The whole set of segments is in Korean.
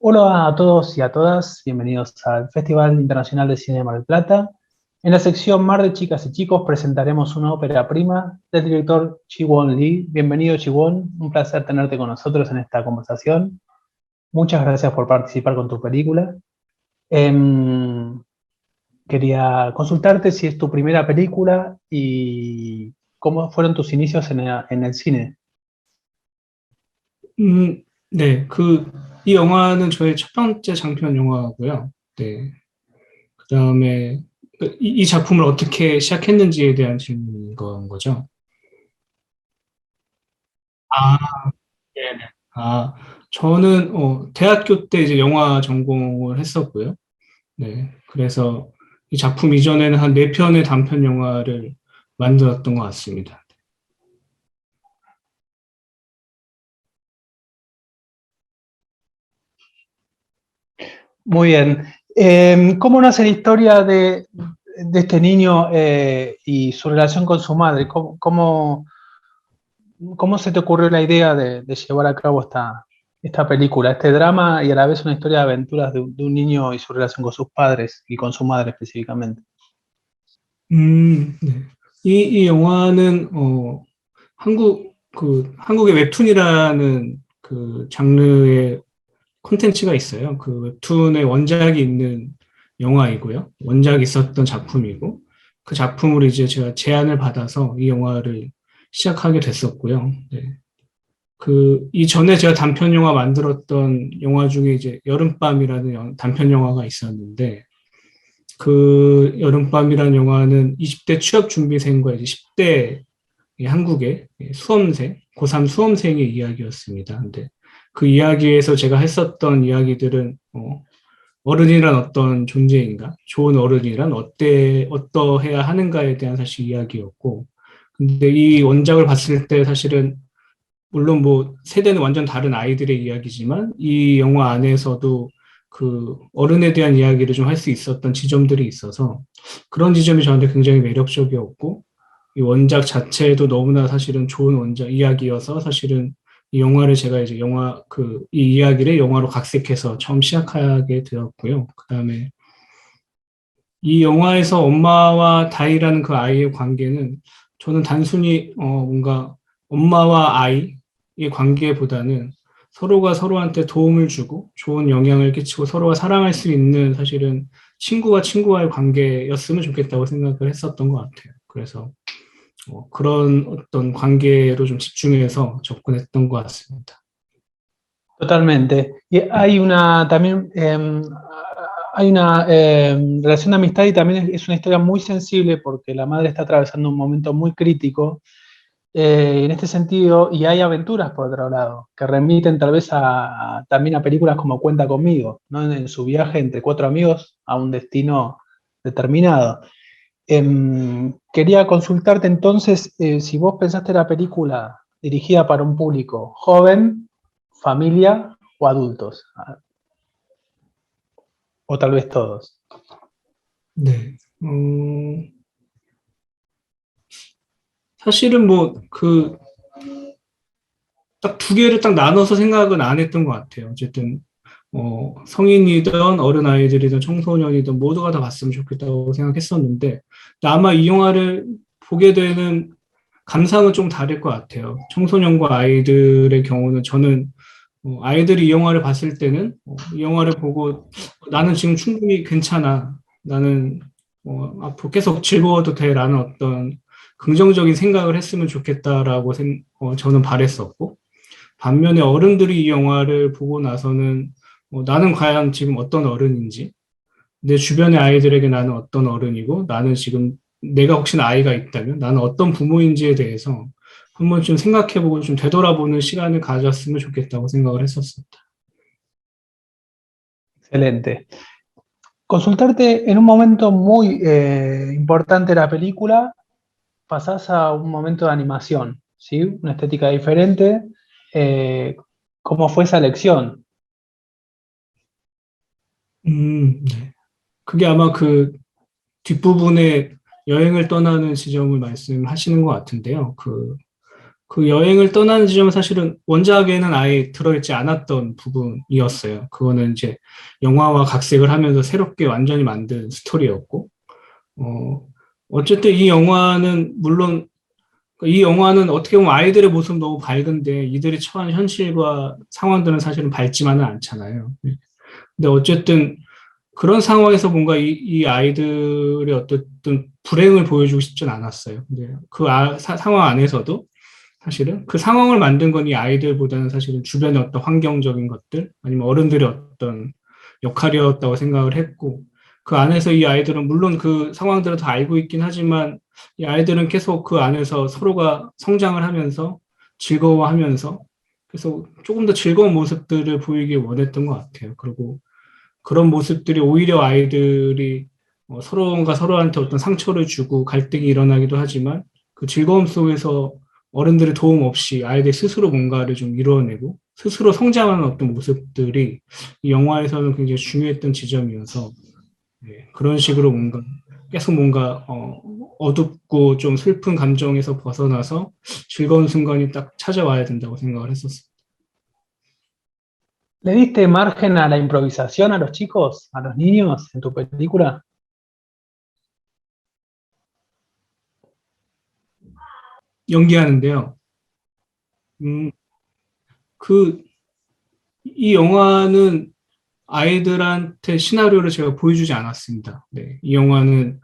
Hola a todos y a todas, bienvenidos al Festival Internacional de Cine de Mar del Plata. En la sección Mar de Chicas y Chicos presentaremos una ópera prima del director Ji-won Lee. Bienvenido Ji-won, un placer tenerte con nosotros en esta conversación. Muchas gracias por participar con tu película. Em, Quería consultarte si es tu primera película y cómo fueron tus inicios en el cine. 네, 이 영화는 저의 첫 번째 장편 영화고요. 네, 그 다음에 이 작품을 어떻게 시작했는지에 대한 질문인 건 거죠. 아, 네네. 아, 저는 대학교 때 이제 영화 전공을 했었고요. 네, 그래서 이 작품 이전에는 한 네 편의 단편 영화를 만들었던 것 같습니다. Muy bien. ¿Cómo nace la historia de este niño y su relación con su madre? ¿Cómo se te ocurrió la idea de llevar a cabo esta película, este drama y a la vez una historia de aventuras de un niño y su relación con sus padres y con su madre específicamente? 네. 이 영화는 한국의 웹툰이라는 그 장르의 콘텐츠가 있어요. 그 웹툰의 원작이 있는 영화이고요. 원작이 있었던 작품이고, 그 작품으로 이제 제가 제안을 받아서 이 영화를 시작하게 됐었고요. 네. 이전에 제가 단편 영화 만들었던 영화 중에 이제 여름밤이라는 단편 영화가 있었는데, 그 여름밤이라는 영화는 20대 취업 준비생과 이제 10대 한국의 수험생, 고3 수험생의 이야기였습니다. 근데 그 이야기에서 제가 했었던 이야기들은 어른이란 어떤 존재인가, 좋은 어른이란 어떠해야 하는가에 대한 사실 이야기였고, 근데 이 원작을 봤을 때 사실은 물론 뭐 세대는 완전 다른 아이들의 이야기지만 이 영화 안에서도 그 어른에 대한 이야기를 좀 할 수 있었던 지점들이 있어서 그런 지점이 저한테 굉장히 매력적이었고, 이 원작 자체도 너무나 사실은 좋은 원작 이야기여서 사실은 이 영화를 제가 이제 이 이야기를 영화로 각색해서 처음 시작하게 되었고요. 그 다음에 이 영화에서 엄마와 다이라는 그 아이의 관계는 저는 단순히 뭔가 엄마와 아이의 관계보다는 서로가 서로한테 도움을 주고 좋은 영향을 끼치고 서로가 사랑할 수 있는 사실은 친구와 친구와의 관계였으면 좋겠다고 생각을 했었던 것 같아요. 그래서 그런 어떤 관계로 좀 집중해서 접근했던 것 같습니다. Totalmente. Y hay una también hay una relación de amistad y también es una historia muy sensible porque la madre está atravesando un momento muy crítico en este sentido y hay aventuras por otro lado que remiten tal vez también a películas como Cuenta conmigo, ¿no? En su viaje entre cuatro amigos a un destino determinado. Quería consultarte entonces si vos pensaste la película dirigida para un público joven, familia o adultos, o tal vez todos. 네. 사실은 뭐 딱 두 개를 딱 나눠서 생각은 안 했던 것 같아요. 어쨌든 성인이든 어른 아이들이든 청소년이든 모두가 다 봤으면 좋겠다고 생각했었는데 아마 이 영화를 보게 되는 감상은 좀 다를 것 같아요. 청소년과 아이들의 경우는 저는 아이들이 이 영화를 봤을 때는 이 영화를 보고 나는 지금 충분히 괜찮아. 나는 앞으로 계속 즐거워도 돼라는 어떤 긍정적인 생각을 했으면 좋겠다라고 저는 바랬었고, 반면에 어른들이 이 영화를 보고 나서는 나는 과연 지금 어떤 어른인지, 내 주변의 아이들에게 나는 어떤 어른이고, 나는 지금 내가 혹시나 아이가 있다면 나는 어떤 부모인지에 대해서 한번 좀 생각해보고 좀 되돌아보는 시간을 가졌으면 좋겠다고 생각을 했었습니다. Excelente. Consultarte en un momento muy importante de la película, pasás a un momento de animación, ¿sí? Una estética diferente. ¿Cómo fue esa elección? 네. 그게 아마 그 뒷부분에 여행을 떠나는 지점을 말씀하시는 것 같은데요. 그 여행을 떠나는 지점은 사실은 원작에는 아예 들어있지 않았던 부분이었어요. 그거는 이제 영화와 각색을 하면서 새롭게 완전히 만든 스토리였고, 어, 어쨌든 이 영화는 물론 이 영화는 어떻게 보면 아이들의 모습 너무 밝은데 이들이 처한 현실과 상황들은 사실은 밝지만은 않잖아요. 근데 어쨌든 그런 상황에서 뭔가 이 아이들의 어떤 불행을 보여주고 싶진 않았어요. 근데 그 상황 안에서도 사실은 그 상황을 만든 건 이 아이들보다는 사실은 주변의 어떤 환경적인 것들 아니면 어른들의 어떤 역할이었다고 생각을 했고 그 안에서 이 아이들은 물론 그 상황들을 다 알고 있긴 하지만 이 아이들은 계속 그 안에서 서로가 성장을 하면서 즐거워하면서 그래서 조금 더 즐거운 모습들을 보이길 원했던 것 같아요. 그리고 그런 모습들이 오히려 아이들이 서로가 서로한테 어떤 상처를 주고 갈등이 일어나기도 하지만 그 즐거움 속에서 어른들의 도움 없이 아이들 스스로 뭔가를 좀 이루어내고 스스로 성장하는 어떤 모습들이 이 영화에서는 굉장히 중요했던 지점이어서 네, 그런 식으로 뭔가 계속 뭔가 어둡고 좀 슬픈 감정에서 벗어나서 즐거운 순간이 딱 찾아와야 된다고 생각을 했었어요. ¿Le diste margen a la improvisación a los chicos, a los niños en tu película? 연기하는데요. 음, 그, 이 영화는 아이들한테 시나리오를 제가 보여주지 않았습니다. 네, 이 영화는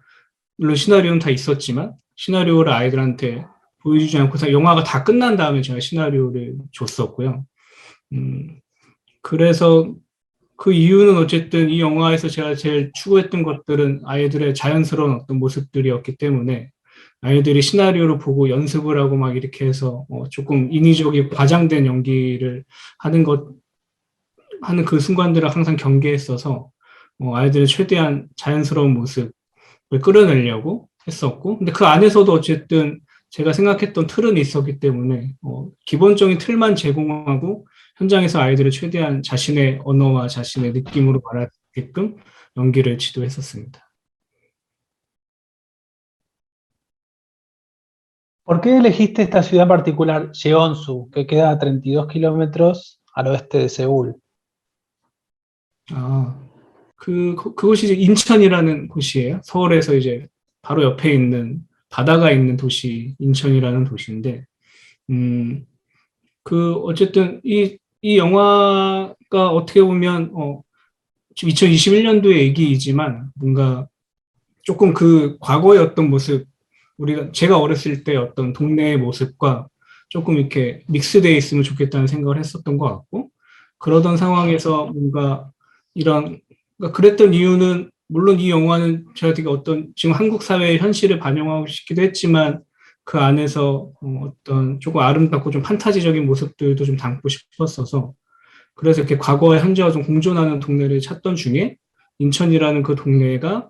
물론 시나리오는 다 있었지만 시나리오를 아이들한테 보여주지 않고 영화가 다 끝난 다음에 제가 시나리오를 줬었고요. 그래서 그 이유는 어쨌든 이 영화에서 제가 제일 추구했던 것들은 아이들의 자연스러운 어떤 모습들이었기 때문에 아이들이 시나리오를 보고 연습을 하고 막 이렇게 해서 조금 인위적이고 과장된 연기를 하는 하는 그 순간들을 항상 경계했어서 아이들의 최대한 자연스러운 모습을 끌어내려고 했었고, 근데 그 안에서도 어쨌든 제가 생각했던 틀은 있었기 때문에 기본적인 틀만 제공하고 현장에서 아이들을 최대한 자신의 언어와 자신의 느낌으로 말하게끔 연기를 지도했었습니다. ¿Por qué elegiste esta ciudad en particular, Jeonsu, que queda a 32 kilómetros al oeste de Seúl? 아, 그곳이 이제 인천이라는 곳이에요. 서울에서 이제 바로 옆에 있는 바다가 있는 도시, 인천이라는 도시인데, 음, 어쨌든 이 영화가 어떻게 보면, 지금 2021년도의 얘기이지만 뭔가 조금 그 과거의 어떤 모습, 제가 어렸을 때 어떤 동네의 모습과 조금 이렇게 믹스되어 있으면 좋겠다는 생각을 했었던 것 같고, 그러던 상황에서 뭔가 그러니까 그랬던 이유는, 물론 이 영화는 제가 되게 어떤 지금 한국 사회의 현실을 반영하고 싶기도 했지만, 그 안에서 어떤 조금 아름답고 좀 판타지적인 모습들도 좀 담고 싶었어서, 그래서 이렇게 과거의 현재와 좀 공존하는 동네를 찾던 중에 인천이라는 그 동네가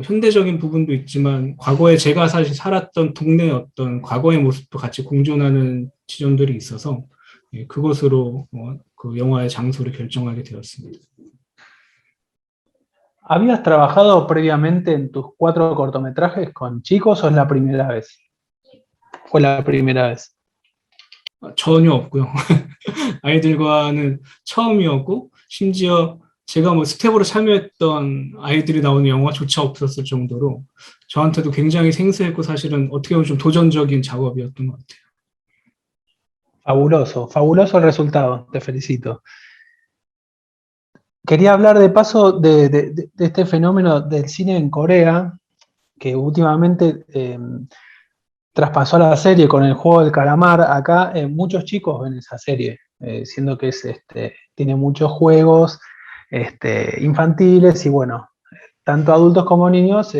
현대적인 부분도 있지만 과거에 제가 사실 살았던 동네의 어떤 과거의 모습도 같이 공존하는 지점들이 있어서 그것으로 그 영화의 장소를 결정하게 되었습니다. ¿Habías trabajado previamente en tus 4 cortometrajes con chicos o es la primera vez? Fue la primera vez. 전혀 없고요. 아이들과는 처음이었고 심지어 제가 스텝으로 참여했던 아이들이 나오는 영화조차 없었을 정도로 저한테도 굉장히 생소했고 사실은 어떻게 보면 좀 도전적인 작업이었던 것 같아요. Fabuloso, fabuloso el resultado, te felicito. Quería hablar de paso de este fenómeno del cine en Corea, que últimamente traspasó a la serie con el juego del calamar. Acá muchos chicos ven esa serie, siendo que tiene muchos juegos infantiles y bueno, tanto adultos como niños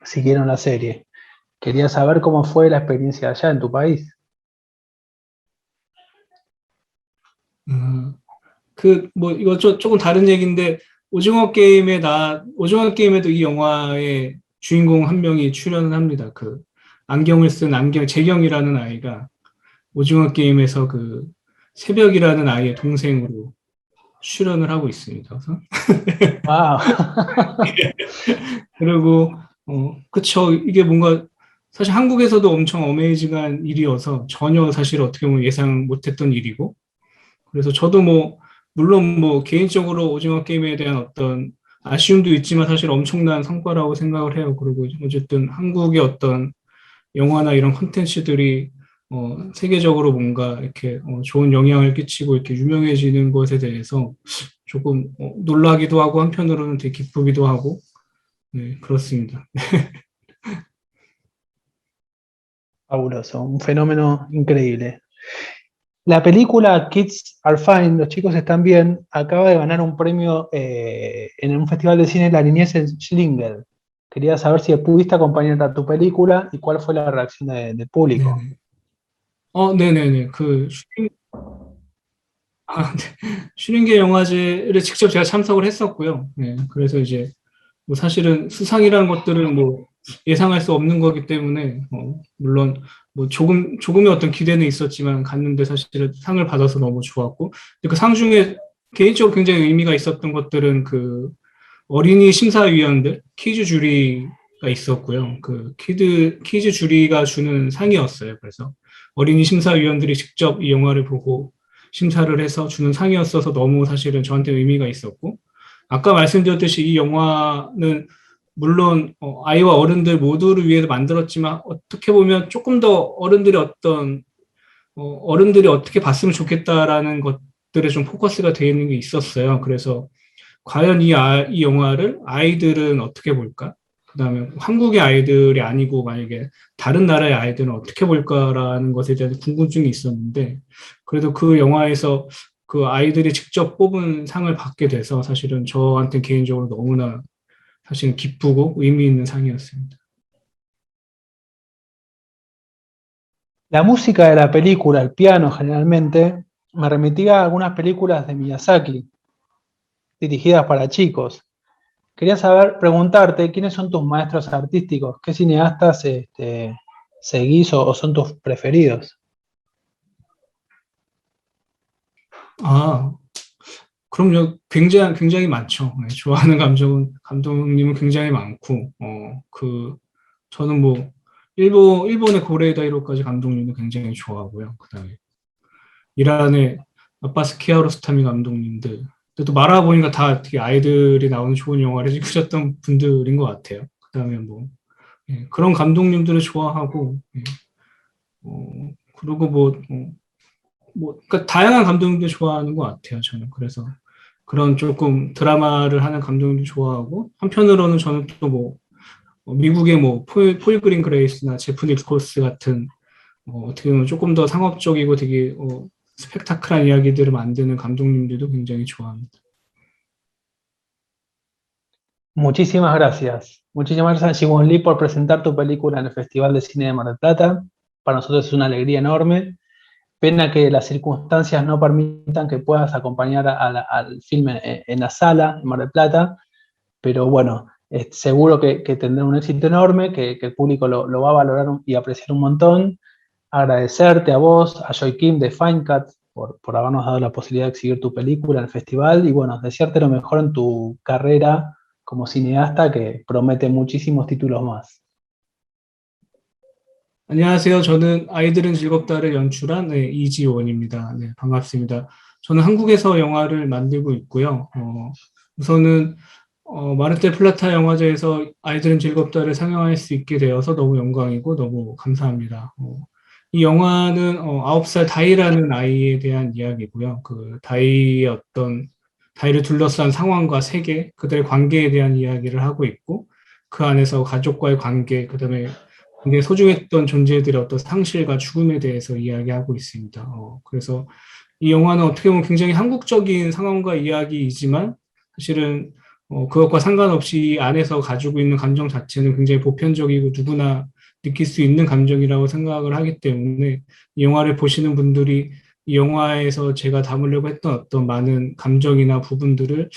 siguieron la serie. Quería saber cómo fue la experiencia allá en tu país. 이거 조금 다른 얘기인데, 오징어 게임에도 이 영화의 주인공 한 명이 출연을 합니다. 안경을 쓴 재경이라는 아이가 오징어 게임에서 새벽이라는 아이의 동생으로 출연을 하고 있습니다. 와우. 그리고, 그쵸. 이게 뭔가 사실 한국에서도 엄청 어메이징한 일이어서 전혀 사실 어떻게 보면 예상 못했던 일이고, 그래서 저도 뭐, 물론 뭐 개인적으로 오징어 게임에 대한 어떤 아쉬움도 있지만 사실 엄청난 성과라고 생각을 해요. 그리고 어쨌든 한국의 어떤 영화나 이런 콘텐츠들이 세계적으로 뭔가 이렇게 좋은 영향을 끼치고 이렇게 유명해지는 것에 대해서 조금 놀라기도 하고 한편으로는 되게 기쁘기도 하고, 네, 그렇습니다. Fabuloso, un fenómeno increíble. La película Kids Are Fine, Los chicos están bien, acaba de ganar un premio en un festival de cine de la niñez en Schlingensief. Quería saber si pudiste acompañar a tu película y cuál fue la reacción del público. 네네. 네네네. 네. 슈링게 영화제를 직접 제가 참석을 했었고요. 네, 그래서 이제 뭐 사실은 수상이라는 것들은 뭐 예상할 수 없는 거기 때문에 물론 뭐 조금의 어떤 기대는 있었지만 갔는데 사실은 상을 받아서 너무 좋았고, 그 상 중에 개인적으로 굉장히 의미가 있었던 것들은 그 어린이 심사위원들 퀴즈 주리가 있었고요. 그 퀴즈 주리가 주는 상이었어요. 그래서 어린이 심사위원들이 직접 이 영화를 보고 심사를 해서 주는 상이었어서 너무 사실은 저한테 의미가 있었고, 아까 말씀드렸듯이 이 영화는 물론 아이와 어른들 모두를 위해서 만들었지만 어떻게 보면 조금 더 어른들이 어떻게 봤으면 좋겠다라는 것들에 좀 포커스가 되어 있는 게 있었어요. 그래서 과연 이 영화를 아이들은 어떻게 볼까? 그다음에 한국의 아이들이 아니고 만약에 다른 나라의 아이들은 어떻게 볼까라는 것에 대한 궁금증이 있었는데, 그래도 그 영화에서 그 아이들이 직접 뽑은 상을 받게 돼서 사실은 저한테 개인적으로 너무나 사실은 기쁘고 의미 있는 상이었습니다. La música de la película, el piano generalmente, me remitía a algunas películas de Miyazaki, dirigidas para chicos. Quería preguntarte, ¿quiénes son tus maestros artísticos? ¿Qué cineastas seguís o son tus preferidos? 그럼요. 굉장히 많죠. 네, 좋아하는 감독님은 굉장히 많고, 저는 뭐, 일본의 고레에다 히로까지 감독님도 굉장히 좋아하고요. 그 다음에, 이란의 아바스 키아로스타미 감독님들. 근데 또 말아보니까 다 되게 아이들이 나오는 좋은 영화를 찍으셨던 분들인 것 같아요. 그 다음에 뭐, 그런 감독님들을 좋아하고, 그리고 그러니까 다양한 감독님들 좋아하는 것 같아요, 저는. 그래서 그런 조금 드라마를 하는 감독님도 좋아하고, 한편으로는 저는 또 미국의 폴 그린 그레이스나 제프 니콜스 같은, 어떻게 보면 조금 더 상업적이고 되게, 스펙타클한 이야기들을 만드는 감독님들도 굉장히 좋아합니다. Muchísimas gracias. Muchísimas gracias, Ji-won Lee, por presentar tu película en el Festival de Cine de Mar del Plata. Para nosotros es una alegría enorme. Pena que las circunstancias no permitan que puedas acompañar al filme en la sala en Mar del Plata, pero bueno, seguro que tendrá un éxito enorme, que el público lo va a valorar y apreciar un montón. Agradecerte a vos, a Joy Kim de Finecut, por habernos dado la posibilidad de exhibir tu película en el festival y bueno, desearte lo mejor en tu carrera como cineasta que promete muchísimos títulos más. 안녕하세요. 저는 아이들은 즐겁다를 연출한 이지원입니다. 네, 반갑습니다. 저는 한국에서 영화를 만들고 있고요. 우선은 마르테 플라타 영화제에서 아이들은 즐겁다를 상영할 수 있게 되어서 너무 영광이고 너무 감사합니다. 이 영화는 9살 다이라는 아이에 대한 이야기고요. 그 다이의 다이를 둘러싼 상황과 세계, 그들의 관계에 대한 이야기를 하고 있고, 그 안에서 가족과의 관계, 그다음에 굉장히 소중했던 존재들의 어떤 상실과 죽음에 대해서 이야기하고 있습니다. 그래서 이 영화는 어떻게 보면 굉장히 한국적인 상황과 이야기이지만 사실은 그것과 상관없이 이 안에서 가지고 있는 감정 자체는 굉장히 보편적이고 누구나 느낄 수 있는 감정이라고 생각을 하기 때문에 이 영화를 보시는 분들이 이 영화에서 제가 담으려고 했던 어떤 많은 감정이나 부분들을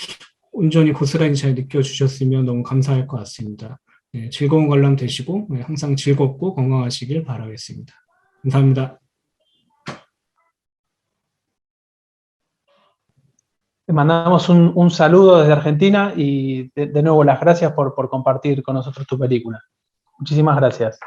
온전히 고스란히 잘 느껴주셨으면 너무 감사할 것 같습니다. 네, 즐거운 관람 되시고 항상 즐겁고 건강하시길 바라겠습니다. 감사합니다. Te mandamos un saludo desde Argentina y de nuevo las gracias por compartir con nosotros tu película. Muchísimas gracias.